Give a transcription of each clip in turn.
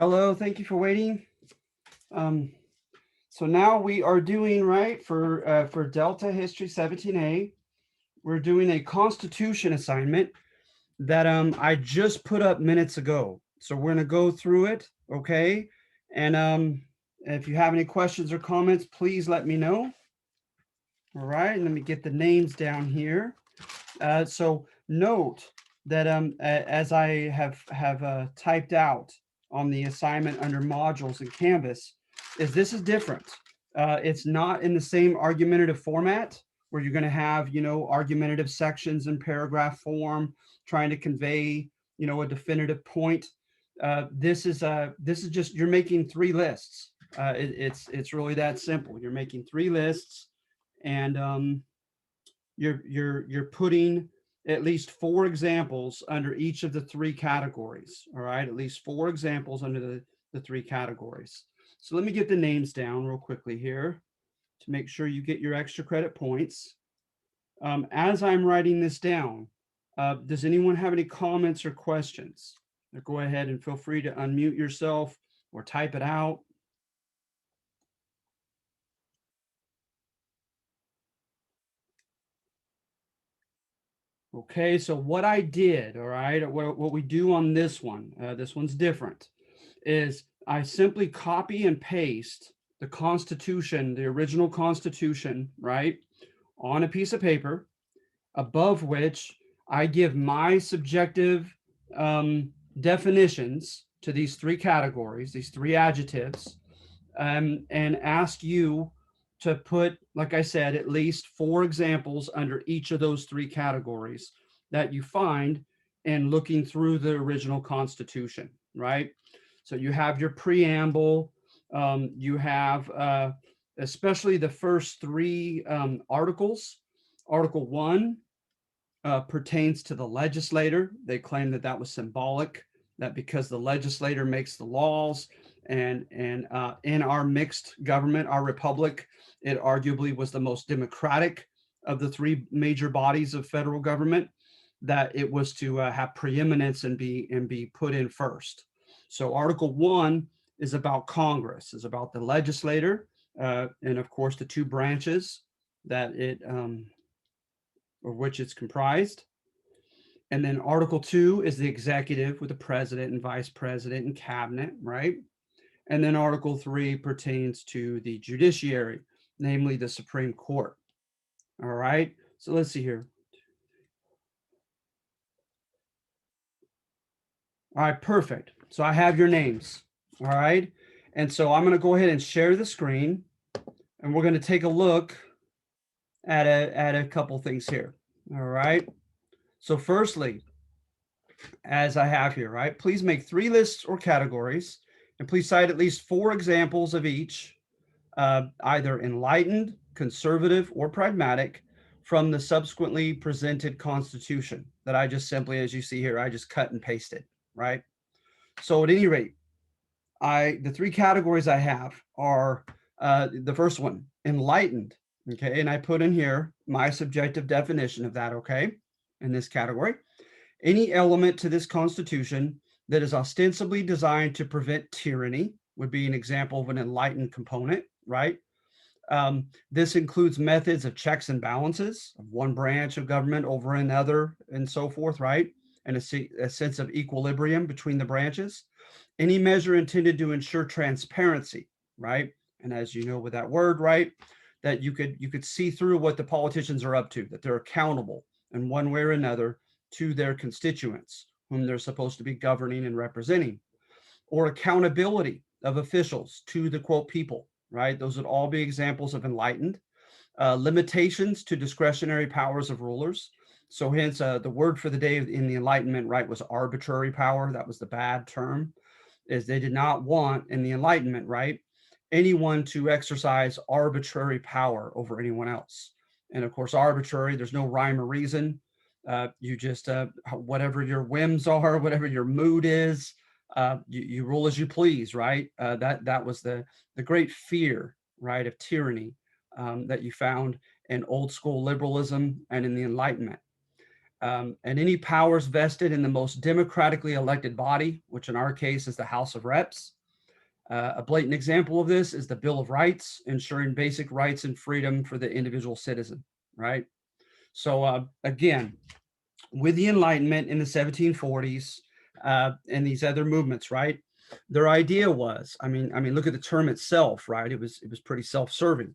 Hello, thank you for waiting. Um, so now we are doing right for Delta History 17A. We're doing a Constitution assignment that I just put up minutes ago. So we're gonna go through it, okay? And if you have any questions or comments, please let me know. All right, let me get the names down here. So note that as I have typed out on the assignment under modules in Canvas, is this is different. It's not in the same argumentative format where you're going to have argumentative sections in paragraph form trying to convey a definitive point. This is just you're making three lists. It's really that simple. You're making three lists, and you're putting at least four examples under each of the three categories. All right, at least four examples under the three categories. So let me get the names down real quickly here to make sure you get your extra credit points. As I'm writing this down, does anyone have any comments or questions? Go ahead and feel free to unmute yourself or type it out. Okay, so what I did, all right, what we do on this one's different, is I simply copy and paste the Constitution, the original Constitution, right, on a piece of paper, above which I give my subjective definitions to these three categories, these three adjectives, and ask you to put, like I said, at least four examples under each of those three categories that you find in looking through the original Constitution, right? So you have your preamble, you have especially the first three articles. Article 1 pertains to the legislator. They claim that that was symbolic, that because the legislator makes the laws, and in our mixed government, our republic, it arguably was the most democratic of the three major bodies of federal government, that it was to have preeminence and be put in first. So Article 1 is about Congress, is about the legislator, and of course the two branches that it of which it's comprised. And then Article 2 is the executive with the president and vice president and cabinet, right? And then Article 3 pertains to the judiciary, namely the Supreme Court. All right, so let's see here. All right, perfect. So I have your names. All right, and so I'm going to go ahead and share the screen, and we're going to take a look at a couple things here. All right, so firstly, as I have here, right, please make three lists or categories, and please cite at least four examples of each, either enlightened, conservative, or pragmatic, from the subsequently presented Constitution that I just simply, as you see here, I just cut and pasted, right? So at any rate, the three categories I have are the first one, enlightened, okay, and I put in here my subjective definition of that, okay, in this category. Any element to this Constitution that is ostensibly designed to prevent tyranny would be an example of an enlightened component, right? This includes methods of checks and balances of one branch of government over another and so forth, right? And a sense of equilibrium between the branches. Any measure intended to ensure transparency, right? And as you know with that word, right, that you could see through what the politicians are up to, that they're accountable in one way or another to their constituents, whom they're supposed to be governing and representing, or accountability of officials to the quote people, right? Those would all be examples of enlightened. Limitations to discretionary powers of rulers. So hence the word for the day in the Enlightenment, right, was arbitrary power. That was the bad term, is they did not want in the Enlightenment, right, anyone to exercise arbitrary power over anyone else. And of course, arbitrary, there's no rhyme or reason. You just, whatever your whims are, whatever your mood is, you rule as you please, right? That was the great fear, right, of tyranny that you found in old school liberalism and in the Enlightenment. and any powers vested in the most democratically elected body, which in our case is the House of Reps. A blatant example of this is the Bill of Rights, ensuring basic rights and freedom for the individual citizen, right? So again, with the Enlightenment in the 1740s and these other movements, right? Their idea was, I mean, look at the term itself, right? It was pretty self-serving,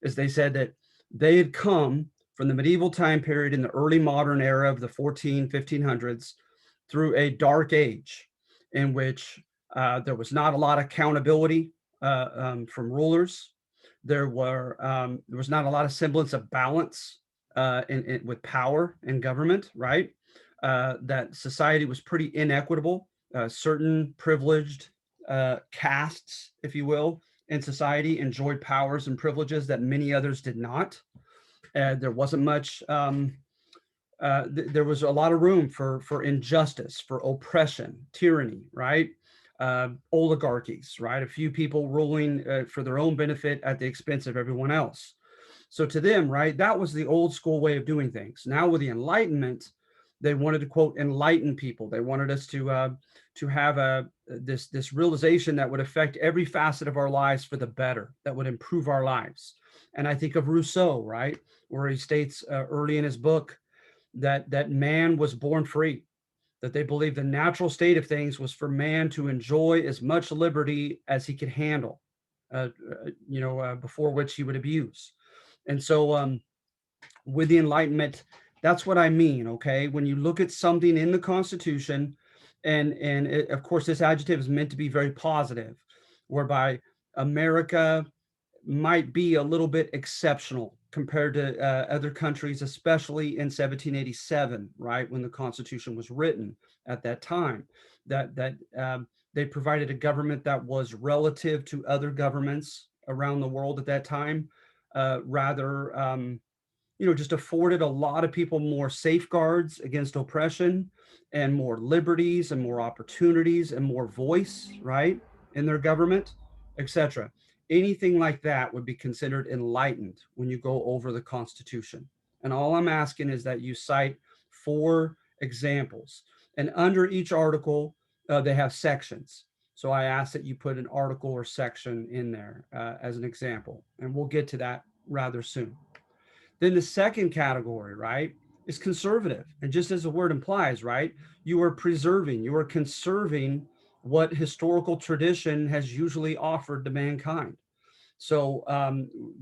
as they said that they had come from the medieval time period in the early modern era of the 1500s through a dark age in which there was not a lot of accountability from rulers. There was not a lot of semblance of balance with power in government, right? That society was pretty inequitable. Certain privileged castes, if you will, in society enjoyed powers and privileges that many others did not. There wasn't much. There was a lot of room for injustice, for oppression, tyranny, right? Oligarchies, right? A few people ruling for their own benefit at the expense of everyone else. So to them, right, that was the old school way of doing things. Now with the Enlightenment, they wanted to quote enlighten people. They wanted us to have this realization that would affect every facet of our lives for the better, that would improve our lives. And I think of Rousseau, right, where he states early in his book that man was born free, that they believed the natural state of things was for man to enjoy as much liberty as he could handle, before which he would abuse. And so with the Enlightenment, that's what I mean. Okay, when you look at something in the Constitution, and of course this adjective is meant to be very positive, whereby America might be a little bit exceptional compared to other countries, especially in 1787, right, when the Constitution was written at that time, that they provided a government that was relative to other governments around the world at that time, rather just afforded a lot of people more safeguards against oppression and more liberties and more opportunities and more voice, right, in their government, etc. Anything like that would be considered enlightened when you go over the Constitution. And all I'm asking is that you cite 4 examples. And under each article, they have sections. So I ask that you put an article or section in there as an example. And we'll get to that rather soon. Then the second category, right, is conservative. And just as the word implies, right, you are preserving, you are conserving what historical tradition has usually offered to mankind. So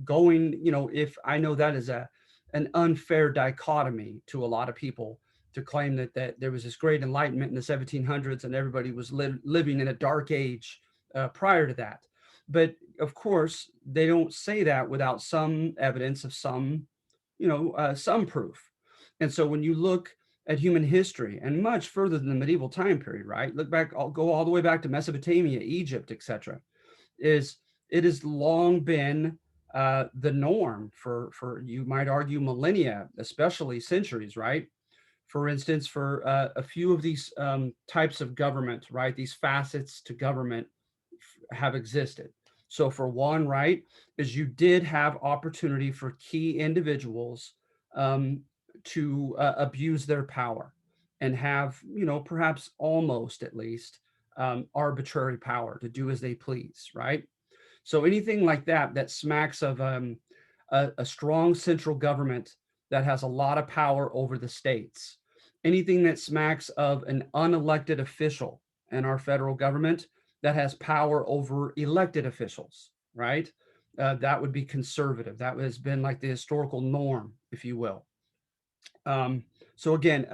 going, if I know that is an unfair dichotomy to a lot of people to claim that there was this great enlightenment in the 1700s and everybody was living in a dark age prior to that. But of course, they don't say that without some evidence of some proof. And so when you look at human history and much further than the medieval time period, right? Look back, I'll go all the way back to Mesopotamia, Egypt, etc. It has long been the norm for you might argue millennia, especially centuries, right? For instance, for a few of these types of government, right? These facets to government have existed. So for one, right, is you did have opportunity for key individuals to abuse their power and have, perhaps almost at least arbitrary power to do as they please, right? So anything like that smacks of a strong central government that has a lot of power over the states. Anything that smacks of an unelected official in our federal government that has power over elected officials, right? That would be conservative. That has been like the historical norm, if you will. So again,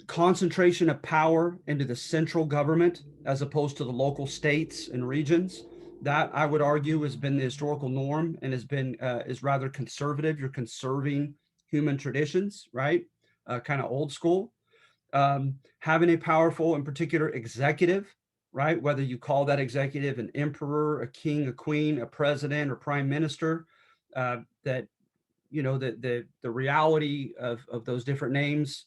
concentration of power into the central government as opposed to the local states and regions, that I would argue has been the historical norm and is rather conservative. You're conserving human traditions, right? Kind of old school. Having a powerful, in particular, executive, right? Whether you call that executive an emperor, a king, a queen, a president, or prime minister, that the reality of those different names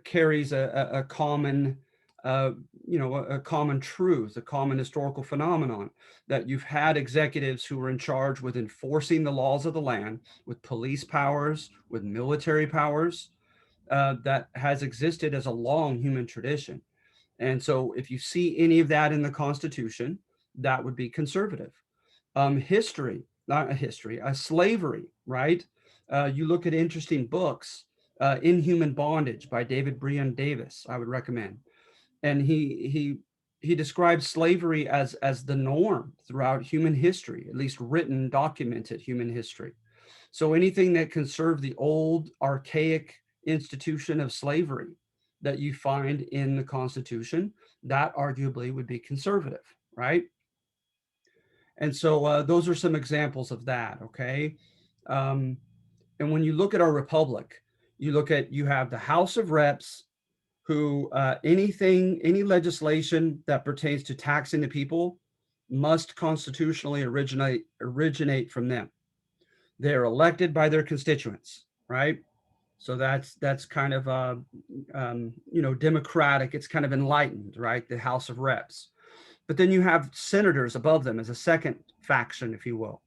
carries a common a common truth, a common historical phenomenon, that you've had executives who were in charge with enforcing the laws of the land, with police powers, with military powers, that has existed as a long human tradition. And so if you see any of that in the Constitution, that would be conservative. History, not a history, slavery, right? You look at interesting books, Inhuman Bondage by David Breon Davis, I would recommend. And he describes slavery as the norm throughout human history, at least written, documented human history. So anything that can serve the old, archaic institution of slavery that you find in the Constitution, that arguably would be conservative, right? And so those are some examples of that, okay? Um, and when you look at our republic, you have the House of Reps, who any legislation that pertains to taxing the people must constitutionally originate from them. They're elected by their constituents, right? So that's kind of democratic. It's kind of enlightened, right? The House of Reps. But then you have senators above them as a second faction, if you will.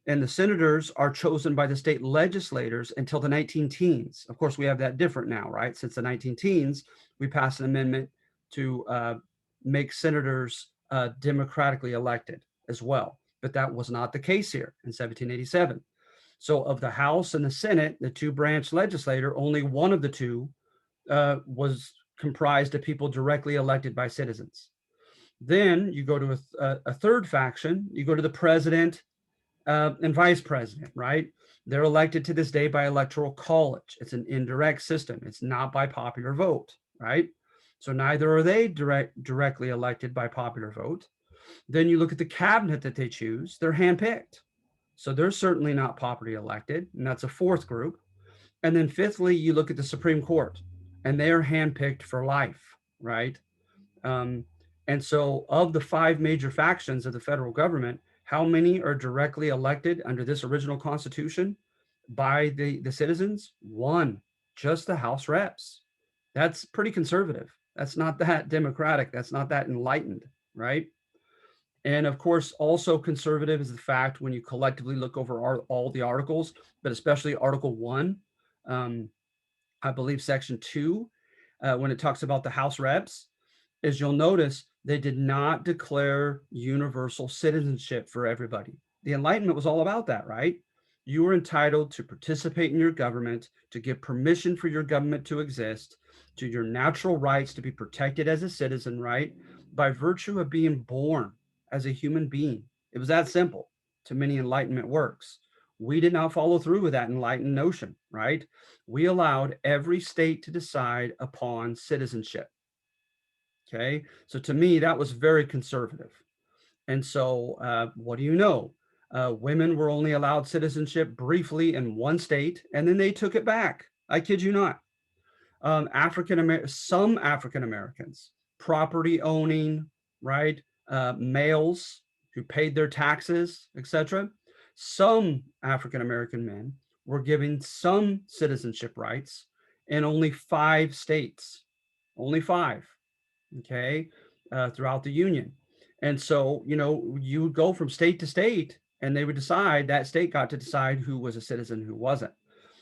And the senators are chosen by the state legislators until the 19 teens. Of course, we have that different now, right? Since the 19 teens, we passed an amendment to make senators democratically elected as well. But that was not the case here in 1787. So of the House and the Senate, the two branch legislator, only one of the two was comprised of people directly elected by citizens. Then you go to a third faction, you go to the president and vice president, right? They're elected to this day by electoral college. It's an indirect system. It's not by popular vote, right? So neither are they directly elected by popular vote. Then you look at the cabinet that they choose, they're handpicked. So they're certainly not popularly elected, and that's a fourth group. And then fifthly, you look at the Supreme Court, and they are handpicked for life, right? Um, and so, of the five major factions of the federal government, how many are directly elected under this original Constitution by the citizens? One, just the House reps. That's pretty conservative. That's not that democratic. That's not that enlightened, right? And of course, also conservative is the fact when you collectively look over all the articles, but especially Article 1, um, I believe Section 2, when it talks about the House reps, is you'll notice they did not declare universal citizenship for everybody. The Enlightenment was all about that, right? You were entitled to participate in your government, to give permission for your government to exist, to your natural rights to be protected as a citizen, right? By virtue of being born as a human being. It was that simple to many Enlightenment works. We did not follow through with that enlightened notion, right? We allowed every state to decide upon citizenship. Okay. So to me, that was very conservative. And so, what do you know? Women were only allowed citizenship briefly in one state, and then they took it back. I kid you not. Some African Americans, property owning, right? Males who paid their taxes, etc. Some African American men were given some citizenship rights in only 5 states, only 5, okay, throughout the Union. And so, you would go from state to state and they would decide, that state got to decide who was a citizen, who wasn't.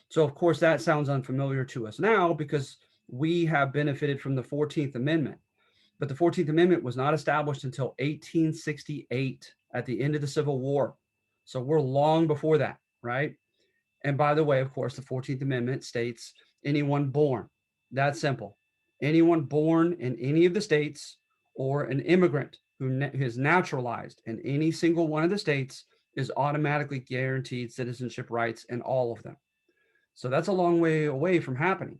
So, of course, that sounds unfamiliar to us now because we have benefited from the 14th Amendment. But the 14th Amendment was not established until 1868 at the end of the Civil War. So we're long before that, right? And by the way, of course, the 14th Amendment states anyone born. That's simple. Anyone born in any of the states or an immigrant who is naturalized in any single one of the states is automatically guaranteed citizenship rights in all of them. So that's a long way away from happening.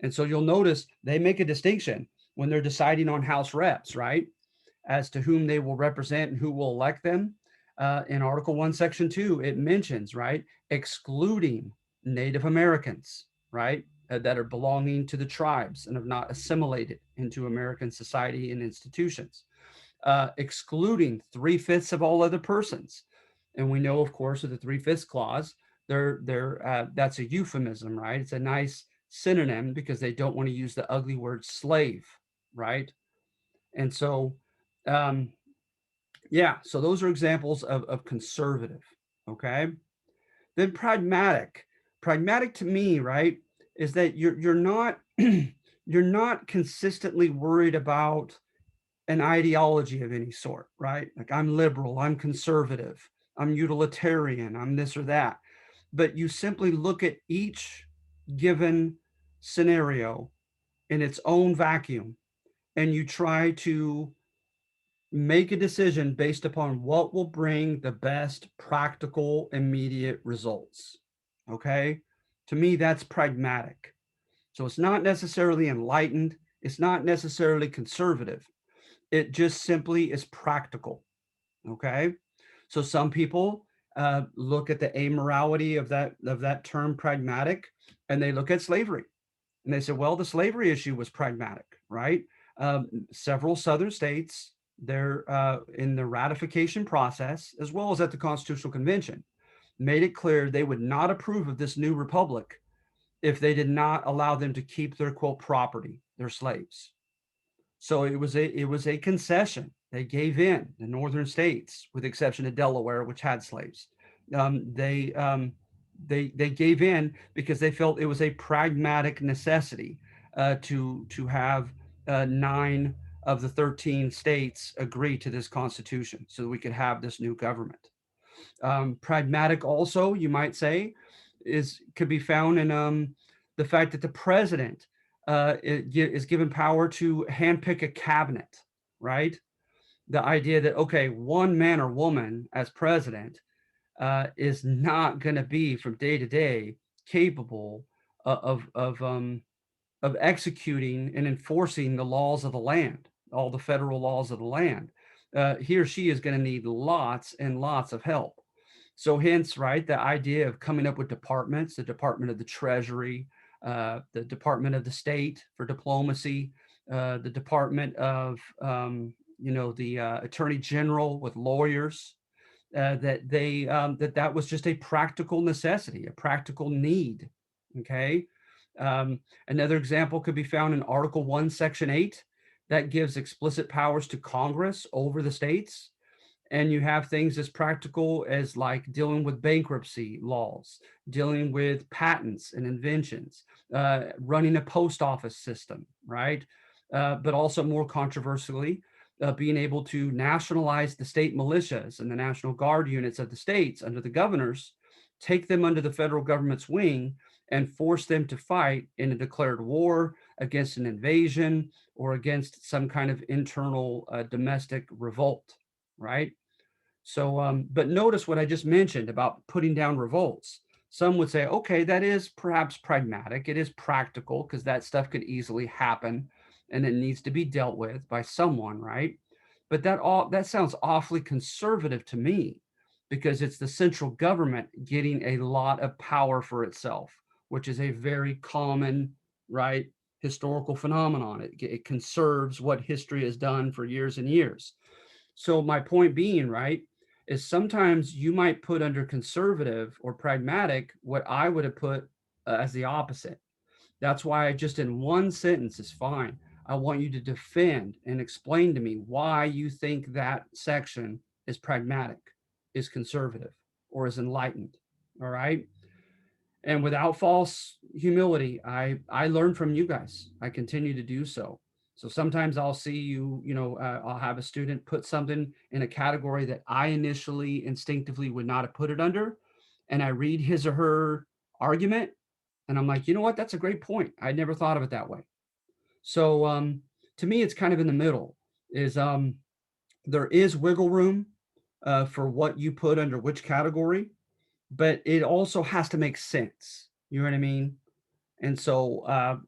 And so you'll notice they make a distinction when they're deciding on House reps, right? As to whom they will represent and who will elect them. In Article 1, Section 2, it mentions, right, excluding Native Americans, right, that are belonging to the tribes and have not assimilated into American society and institutions, excluding 3/5 of all other persons. And we know, of course, of the 3/5 clause, that's a euphemism, right? It's a nice synonym because they don't want to use the ugly word slave, right? And so, um, yeah, so those are examples of conservative, okay? Then pragmatic. Pragmatic to me, right, is that you're not you're not consistently worried about an ideology of any sort, right? Like I'm liberal, I'm conservative, I'm utilitarian, I'm this or that. But you simply look at each given scenario in its own vacuum and you try to make a decision based upon what will bring the best practical immediate results. Okay? To me, that's pragmatic. So it's not necessarily enlightened, it's not necessarily conservative. It just simply is practical. Okay? So some people look at the amorality of that term pragmatic, and they look at slavery, and they say, well, the slavery issue was pragmatic, right? Several southern states, they're in the ratification process, as well as at the Constitutional Convention, made it clear they would not approve of this new republic if they did not allow them to keep their quote property, their slaves. So it was a concession. They gave in, the northern states, with the exception of Delaware, which had slaves. They gave in because they felt it was a pragmatic necessity to have 9 of the 13 states agree to this constitution so that we could have this new government. Pragmatic also, you might say, is could be found in the fact that the president is given power to handpick a cabinet, right? The idea that, okay, one man or woman as president is not going to be from day to day capable of executing and enforcing the laws of the land, all the federal laws of the land. He or she is going to need lots and lots of help. So hence, right, the idea of coming up with departments, the Department of the Treasury, the Department of the State for diplomacy, the Department of, the Attorney General with lawyers, that was just a practical necessity, a practical need. Okay. Another example could be found in Article 1, Section 8, that gives explicit powers to Congress over the states. And you have things as practical as like dealing with bankruptcy laws, dealing with patents and inventions, running a post office system, right? But also more controversially, being able to nationalize the state militias and the National Guard units of the states under the governors, take them under the federal government's wing, and force them to fight in a declared war against an invasion or against some kind of internal domestic revolt, right? So, but notice what I just mentioned about putting down revolts. Some would say, okay, that is perhaps pragmatic. It is practical because that stuff could easily happen and it needs to be dealt with by someone, right? But that sounds awfully conservative to me because it's the central government getting a lot of power for itself, which is a very common, right, historical phenomenon. It conserves what history has done for years and years. So my point being, right, is sometimes you might put under conservative or pragmatic what I would have put as the opposite. That's why I just in one sentence is fine. I want you to defend and explain to me why you think that section is pragmatic, is conservative, or is enlightened. All right. And without false humility, I learn from you guys. I continue to do so. So sometimes I'll see I'll have a student put something in a category that I initially instinctively would not have put it under. And I read his or her argument and I'm like, you know what? That's a great point. I never thought of it that way. So to me, it's kind of in the middle is there is wiggle room for what you put under which category, but it also has to make sense. You know what I mean? And so,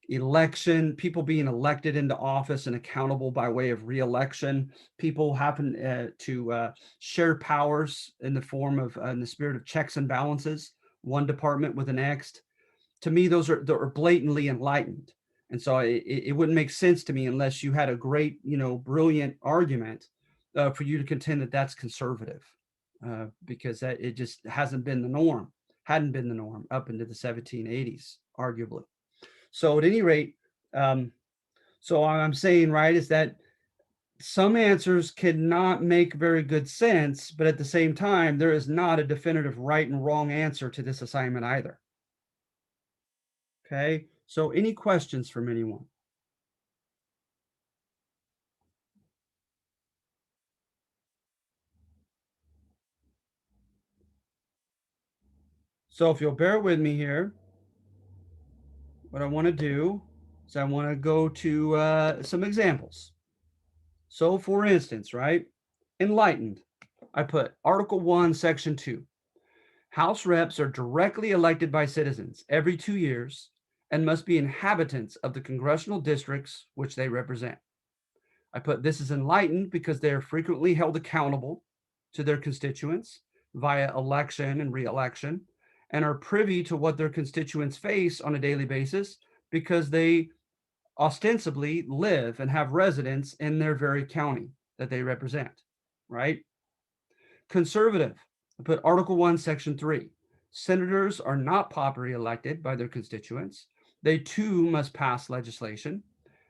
election, people being elected into office and accountable by way of reelection, people happen to share powers in the form of, in the spirit of checks and balances, one department with the next. To me, those are blatantly enlightened. And so it wouldn't make sense to me unless you had a great, brilliant argument for you to contend that that's conservative, because it just hasn't been the norm, hadn't been the norm up into the 1780s, arguably. So at any rate, so what I'm saying, right, is that some answers cannot make very good sense, but at the same time, there is not a definitive right and wrong answer to this assignment either. Okay, so any questions from anyone? So if you'll bear with me here, what I want to do is I want to go to some examples. So for instance, right, enlightened, I put Article 1, Section 2. House reps are directly elected by citizens every 2 years and must be inhabitants of the congressional districts which they represent. I put this is enlightened because they are frequently held accountable to their constituents via election and re-election and are privy to what their constituents face on a daily basis because they ostensibly live and have residence in their very county that they represent, right? Conservative, I put Article 1, Section 3. Senators are not popularly elected by their constituents. They too must pass legislation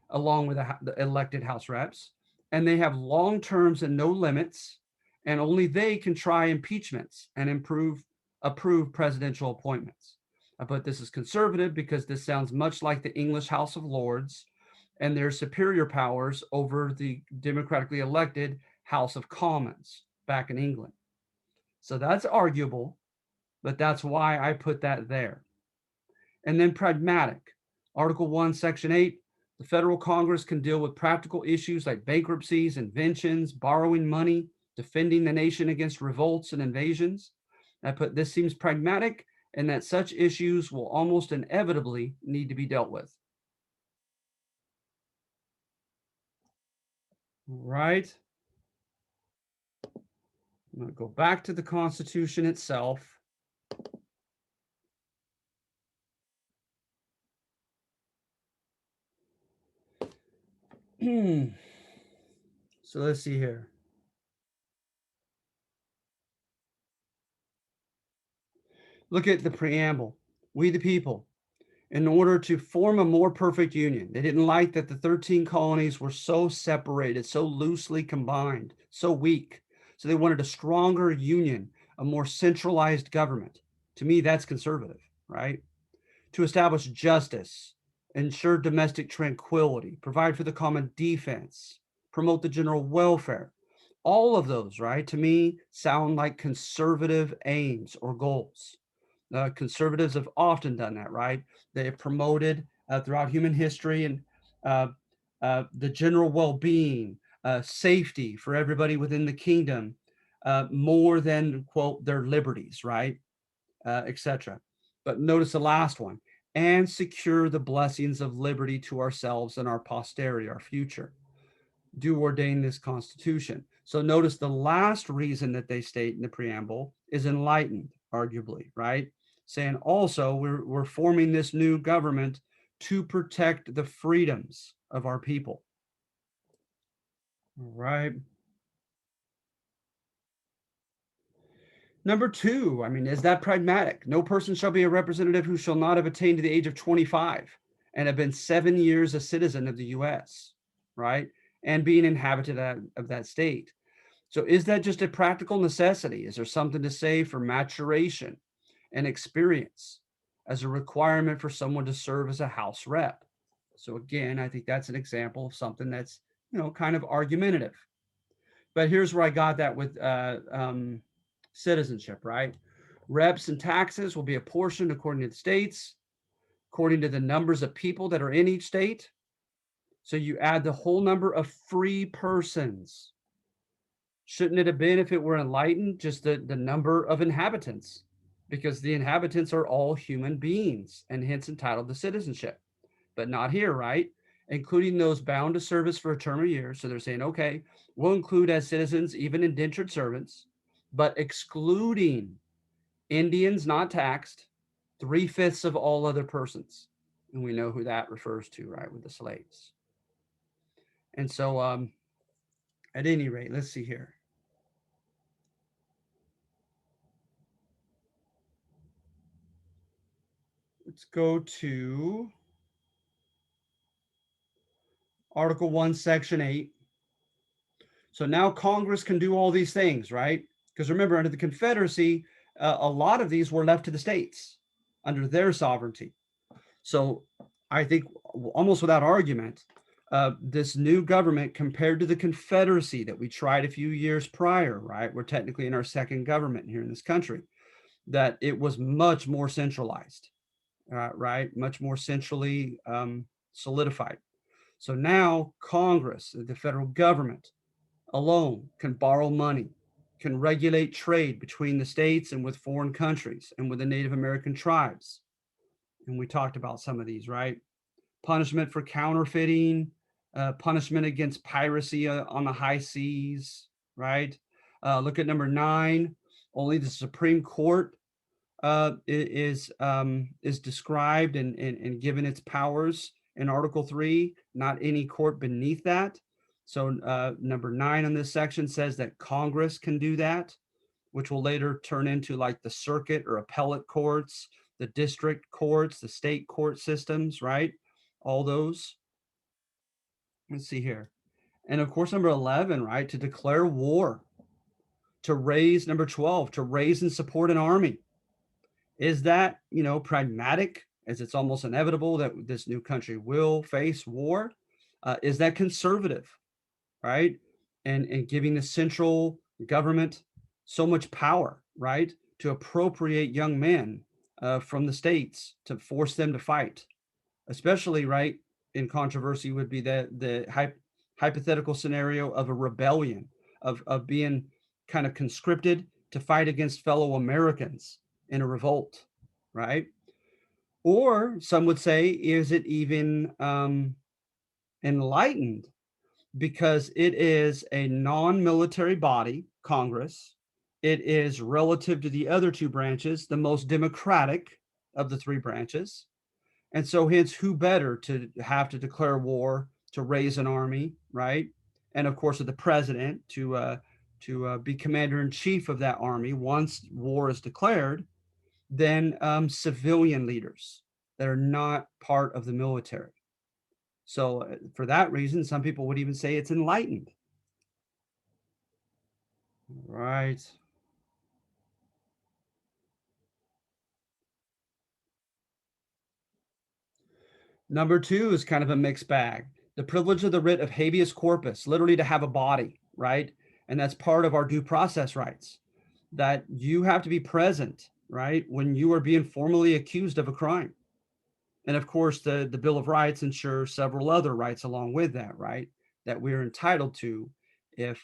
along with the elected House reps, and they have long terms and no limits, and only they can try impeachments and approve presidential appointments. I put this as conservative because this sounds much like the English House of Lords and their superior powers over the democratically elected House of Commons back in England. So that's arguable, but that's why I put that there. And then pragmatic. Article 1, Section 8, the federal Congress can deal with practical issues like bankruptcies, inventions, borrowing money, defending the nation against revolts and invasions. I put this seems pragmatic and that such issues will almost inevitably need to be dealt with. Right. I'm going to go back to the Constitution itself. So let's see here. Look at the preamble. We the people, in order to form a more perfect union. They didn't like that the 13 colonies were so separated, so loosely combined, so weak. So they wanted a stronger union, a more centralized government. To me, that's conservative, right? To establish justice, ensure domestic tranquility, provide for the common defense, promote the general welfare. All of those, right, to me sound like conservative aims or goals. Conservatives have often done that, right? They have promoted throughout human history and uh, the general well-being, safety for everybody within the kingdom, more than quote their liberties, right, etc. But notice the last one, and secure the blessings of liberty to ourselves and our posterity, our future. Do ordain this Constitution. So notice the last reason that they state in the preamble is enlightened, arguably, right? Saying also we're forming this new government to protect the freedoms of our people. Right. Number two, I mean, is that pragmatic? No person shall be a representative who shall not have attained to the age of 25 and have been 7 years a citizen of the US, right? And being inhabited of that state. So is that just a practical necessity? Is there something to say for maturation and experience as a requirement for someone to serve as a House rep? So again, I think that's an example of something that's, kind of argumentative. But here's where I got that with citizenship, right? Reps and taxes will be apportioned according to the states, according to the numbers of people that are in each state. So you add the whole number of free persons. Shouldn't it have been, if it were enlightened, just the number of inhabitants? Because the inhabitants are all human beings and hence entitled to citizenship. But not here, right? Including those bound to service for a term of years. So they're saying, okay, we'll include as citizens even indentured servants, but excluding Indians not taxed, 3/5 of all other persons. And we know who that refers to, right, with the slaves. And so at any rate, let's see here. Let's go to Article 1, Section 8. So now Congress can do all these things, right? Because remember, under the Confederacy, a lot of these were left to the states under their sovereignty. So I think almost without argument, this new government compared to the Confederacy that we tried a few years prior, right? We're technically in our second government here in this country, that it was much more centralized, right? Much more centrally solidified. So now Congress, the federal government alone can borrow money, can regulate trade between the states and with foreign countries and with the Native American tribes. And we talked about some of these, right? Punishment for counterfeiting, punishment against piracy on the high seas, right? Look at number 9. Only the Supreme Court is described and given its powers in Article 3, not any court beneath that. So number 9 in this section says that Congress can do that, which will later turn into like the circuit or appellate courts, the district courts, the state court systems, right? All those. Let's see here. And of course, number 11, right? To declare war, to raise, number 12, to raise and support an army. Is that, pragmatic, as it's almost inevitable that this new country will face war? Is that conservative, right? And giving the central government so much power, right, to appropriate young men from the states to force them to fight, especially, right, in controversy would be the hypothetical scenario of a rebellion, of being kind of conscripted to fight against fellow Americans in a revolt, right? Or some would say, is it even enlightened? Because it is a non-military body, Congress. It is relative to the other two branches, the most democratic of the three branches. And so hence, who better to have to declare war, to raise an army, right? And of course, of the president to be commander in chief of that army once war is declared, than civilian leaders that are not part of the military. So for that reason, some people would even say it's enlightened. Right. Number 2 is kind of a mixed bag. The privilege of the writ of habeas corpus, literally to have a body, right? And that's part of our due process rights, that you have to be present, right, when you are being formally accused of a crime. And of course, the Bill of Rights ensures several other rights along with that, right, that we're entitled to if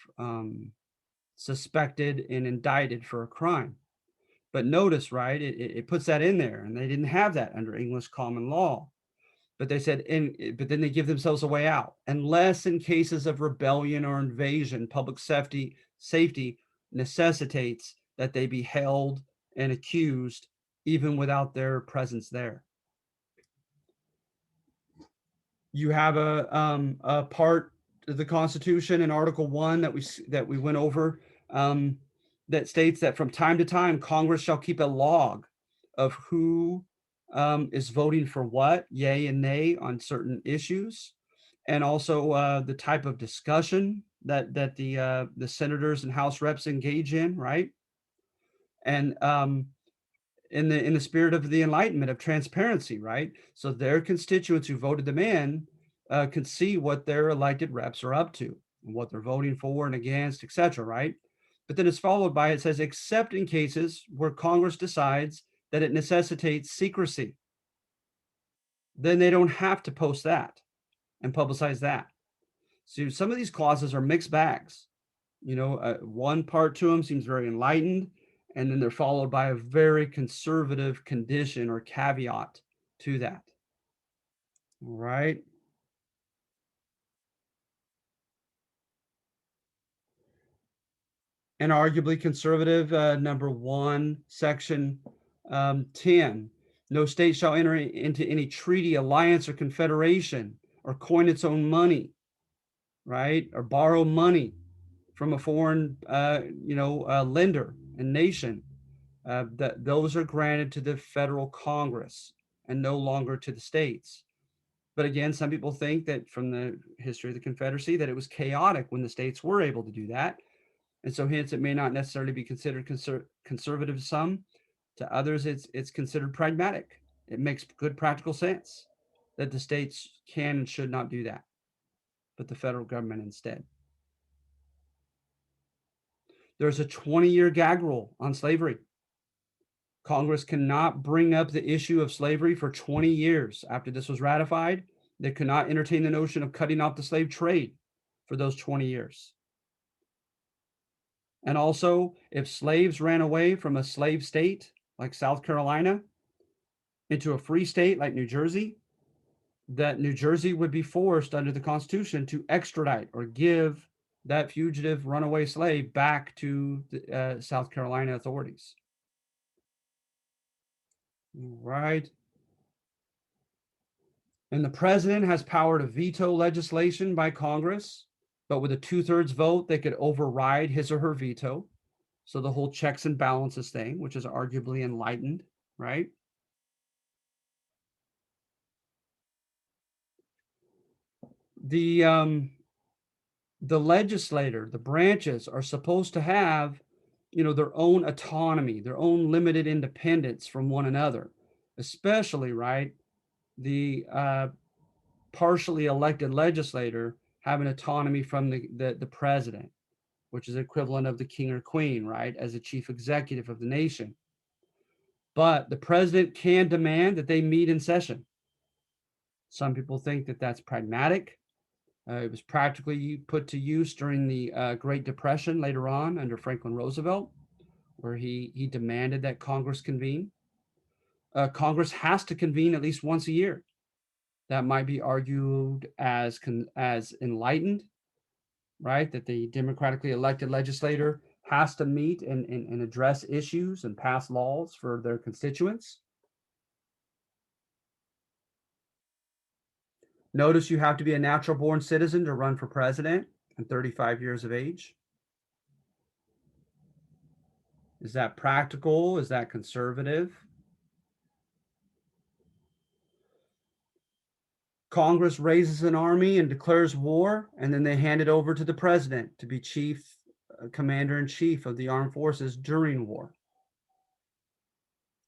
suspected and indicted for a crime. But notice, right, it puts that in there, and they didn't have that under English common law. But they said, but then they give themselves a way out, unless in cases of rebellion or invasion, public safety necessitates that they be held and accused, even without their presence there. You have a part of the Constitution in Article 1 that we went over, that states that from time to time Congress shall keep a log of who is voting for what, yay and nay on certain issues, and also the type of discussion that the senators and House reps engage in, right? And in the spirit of the Enlightenment, of transparency, right? So their constituents who voted them in can see what their elected reps are up to, and what they're voting for and against, etc., right? But then it's followed by, it says, except in cases where Congress decides that it necessitates secrecy, then they don't have to post that and publicize that. So some of these clauses are mixed bags. One part to them seems very enlightened, and then they're followed by a very conservative condition or caveat to that. All right. And arguably conservative, number 1, section 10. No state shall enter into any treaty, alliance, or confederation, or coin its own money, right? Or borrow money from a foreign, lender and nation. That those are granted to the federal Congress and no longer to the states. But again, some people think that from the history of the Confederacy that it was chaotic when the states were able to do that. And so hence it may not necessarily be considered conservative to some. To others, it's considered pragmatic It makes good practical sense that the states can and should not do that, but the federal government instead. There's a 20-year gag rule on slavery. Congress cannot bring up the issue of slavery for 20 years after this was ratified. They could not entertain the notion of cutting off the slave trade for those 20 years. And also, if slaves ran away from a slave state like South Carolina into a free state like New Jersey, that New Jersey would be forced under the Constitution to extradite or give that fugitive runaway slave back to the South Carolina authorities. Right. And the president has power to veto legislation by Congress, but with a 2/3 vote, they could override his or her veto. So the whole checks and balances thing, which is arguably enlightened, right? The legislator, the branches are supposed to have, their own autonomy, their own limited independence from one another, especially, right, the partially elected legislator having autonomy from the president, which is equivalent of the king or queen, right, as the chief executive of the nation. But the president can demand that they meet in session. Some people think that that's pragmatic. It was practically put to use during the Great Depression later on under Franklin Roosevelt, where he demanded that Congress convene. Congress has to convene at least once a year. That might be argued as enlightened, right? That the democratically elected legislator has to meet and address issues and pass laws for their constituents. Notice you have to be a natural born citizen to run for president and 35 years of age. Is that practical? Is that conservative? Congress raises an army and declares war, and then they hand it over to the president to be chief commander in chief of the armed forces during war.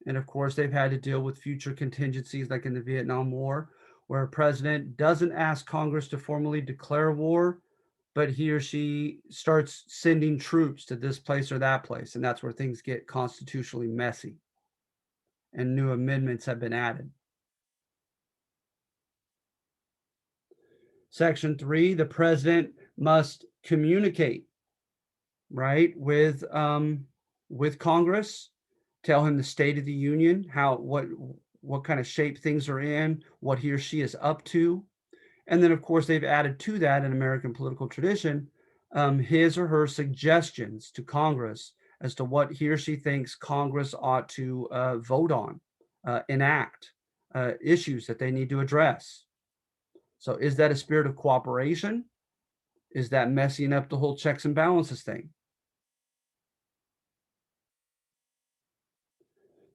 And of course, they've had to deal with future contingencies like in the Vietnam War, where a president doesn't ask Congress to formally declare war, but he or she starts sending troops to this place or that place. And that's where things get constitutionally messy and new amendments have been added. Section 3, the president must communicate, right, with Congress, tell him the state of the union, what kind of shape things are in, what he or she is up to. And then, of course, they've added to that in American political tradition, his or her suggestions to Congress as to what he or she thinks Congress ought to vote on, enact, issues that they need to address. So is that a spirit of cooperation? Is that messing up the whole checks and balances thing?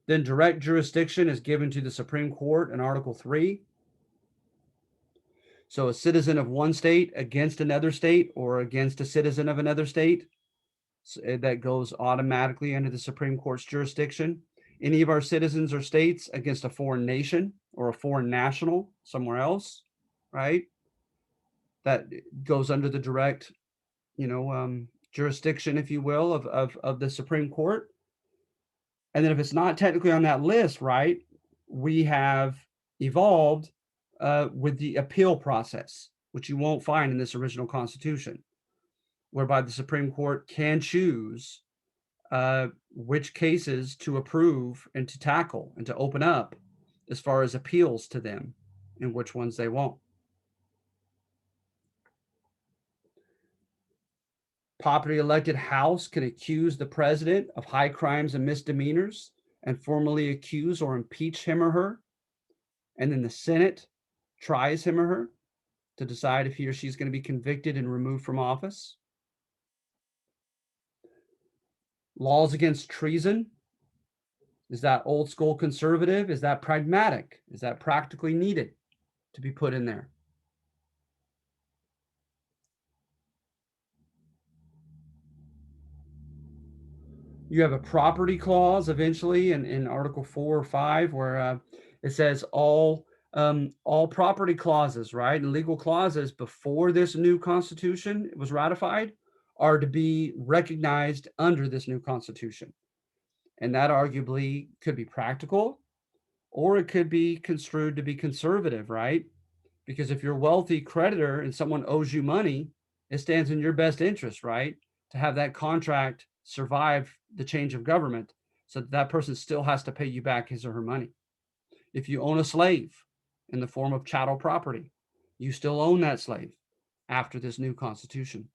Then direct jurisdiction is given to the Supreme Court in Article 3. So a citizen of one state against another state or against a citizen of another state, that goes automatically under the Supreme Court's jurisdiction. Any of our citizens or states against a foreign nation or a foreign national somewhere else, right? That goes under the direct, jurisdiction, if you will, of the Supreme Court. And then if it's not technically on that list, right, we have evolved with the appeal process, which you won't find in this original Constitution, whereby the Supreme Court can choose which cases to approve and to tackle and to open up as far as appeals to them and which ones they won't. Popularly elected House can accuse the president of high crimes and misdemeanors and formally accuse or impeach him or her. And then the Senate tries him or her to decide if he or she is going to be convicted and removed from office. Laws against treason. Is that old school conservative? Is that pragmatic? Is that practically needed to be put in there? You have a property clause eventually in Article 4 or 5 where It says all property clauses, right, and legal clauses before this new constitution was ratified are to be recognized under this new constitution. And that arguably could be practical, or it could be construed to be conservative, right? Because if you're a wealthy creditor and someone owes you money, it stands in your best interest, right, to have that contract survive the change of government so that that person still has to pay you back his or her money. If you own a slave in the form of chattel property, you still own that slave after this new constitution.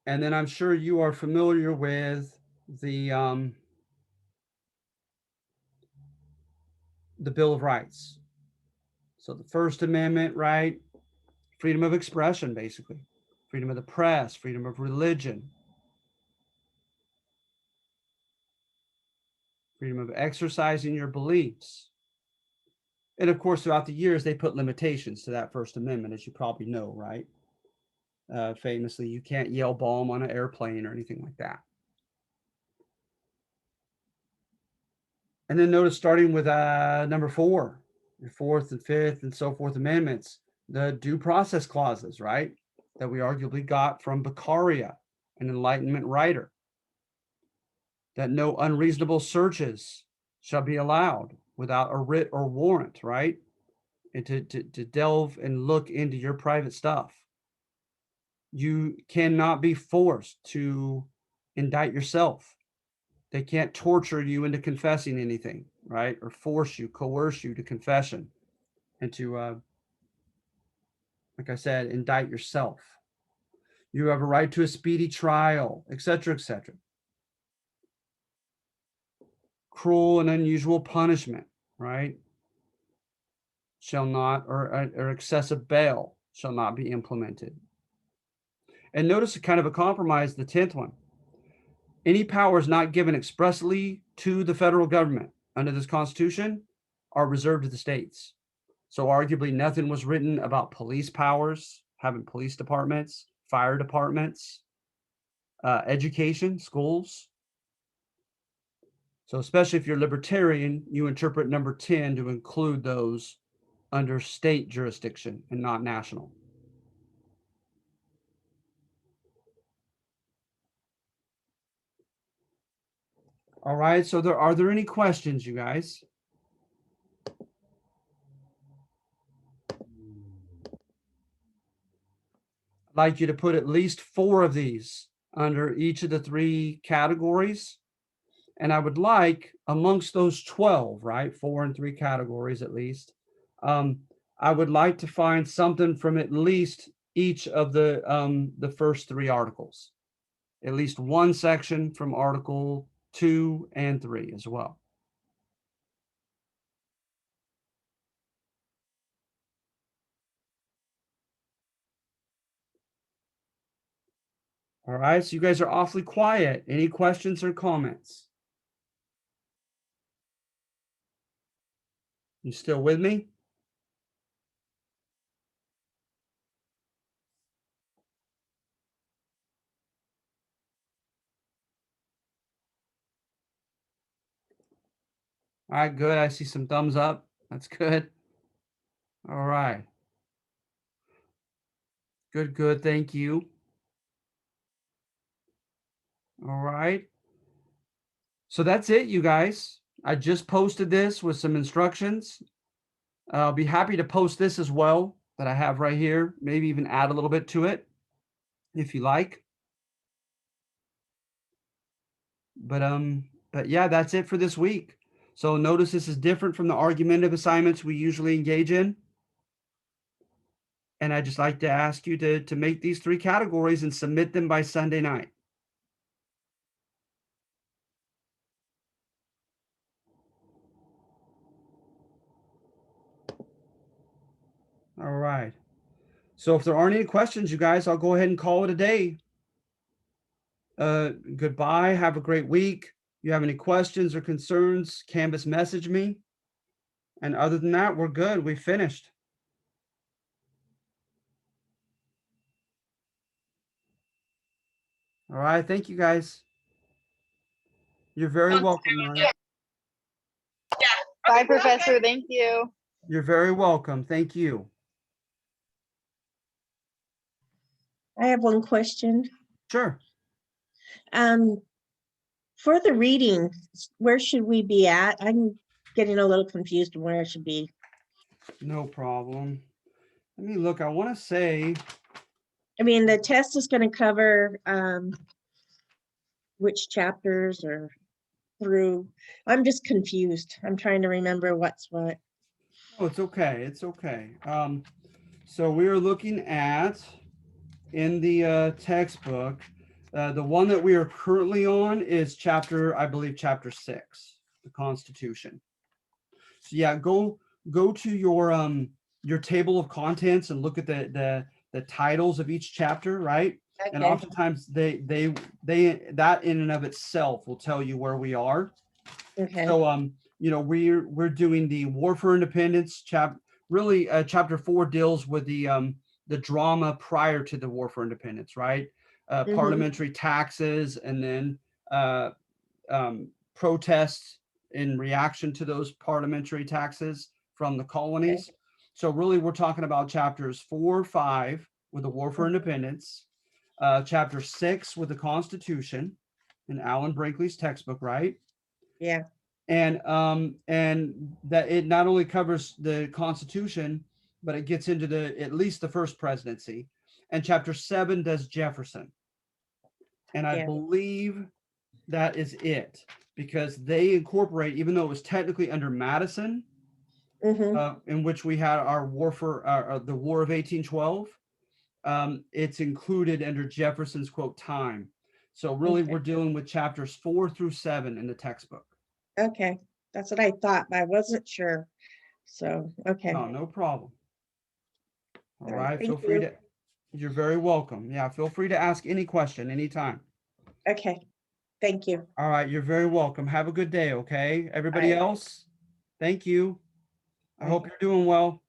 And then I'm sure you are familiar with the Bill of Rights. So the First Amendment, right? Freedom of expression, basically. Freedom of the press, freedom of religion, freedom of exercising your beliefs. And of course, throughout the years, they put limitations to that First Amendment, as you probably know, right? Famously, you can't yell bomb on an airplane or anything like that. And then notice starting with number 4, your Fourth and Fifth and so forth amendments, the due process clauses, right? That we arguably got from Beccaria, an Enlightenment writer. That no unreasonable searches shall be allowed without a writ or warrant, right? And to delve and look into your private stuff. You cannot be forced to indict yourself. They can't torture you into confessing anything, right? Or force you, coerce you to confession and to, like I said, indict yourself. You have a right to a speedy trial, etc., etc. Cruel and unusual punishment, right? Shall not, or excessive bail shall not be implemented. And notice a kind of a compromise, the 10th one. Any powers not given expressly to the federal government under this Constitution are reserved to the states. So arguably nothing was written about police powers, having police departments, fire departments, education, schools. So especially if you're libertarian, you interpret number 10 to include those under state jurisdiction and not national. All right, so are there any questions, you guys? I'd like you to put at least 4 of these under each of the 3 categories. And I would like amongst those 12, right, 4 and 3 categories at least, I would like to find something from at least each of the first 3 articles, at least one section from Article 2 and 3 as well. All right, so you guys are awfully quiet. Any questions or comments? You still with me? All right, good. I see some thumbs up. That's good. All right. Good, good. Thank you. All right. So that's it, you guys. I just posted this with some instructions. I'll be happy to post this as well that I have right here, maybe even add a little bit to it if you like. But yeah, that's it for this week. So notice this is different from the argumentative assignments we usually engage in. And I just like to ask you to make these 3 categories and submit them by Sunday night. All right. So if there aren't any questions, you guys, I'll go ahead and call it a day. Goodbye. Have a great week. If you have any questions or concerns, Canvas message me. And other than that, we're good. We finished. All right. Thank you, guys. You're very welcome, Maria. Bye, Professor. Thank you. You're very welcome. Thank you. I have one question. Sure. For the reading, where should we be at? I'm getting a little confused on where I should be. No problem. Let me look. I want to say, I mean, the test is going to cover which chapters or through. I'm just confused. I'm trying to remember what's what. oh, it's okay. It's okay. So we are looking at in the textbook, the one that we are currently on is I believe chapter 6, the Constitution. So yeah, go to your table of contents and look at the titles of each chapter, right? And Okay. oftentimes they that in and of itself will tell you where we are. Okay. So you know, we're doing the War for Independence really chapter 4 deals with the drama prior to the War for Independence, right? Mhm. Parliamentary taxes, and then protests in reaction to those parliamentary taxes from the colonies. So really we're talking about chapters 4, 5 with the War for Independence, chapter 6 with the Constitution in Alan Brinkley's textbook, right? Yeah. And that it not only covers the Constitution, but it gets into at least the first presidency. And chapter 7 does Jefferson. And I Yeah. believe that is it, because they incorporate, even though it was technically under Madison, Mhm. in which we had our war for the War of 1812, it's included under Jefferson's quote time. So really, Okay. we're dealing with chapters 4 through 7 in the textbook. Okay. That's what I thought, but I wasn't sure. So, okay. No, no problem. All right, feel Thank free you. to. You're very welcome. Yeah, feel free to ask any question anytime. Okay. Thank you. All right, you're very welcome. Have a good day, okay? Everybody All right. else, thank you. I Bye. hope you're doing well.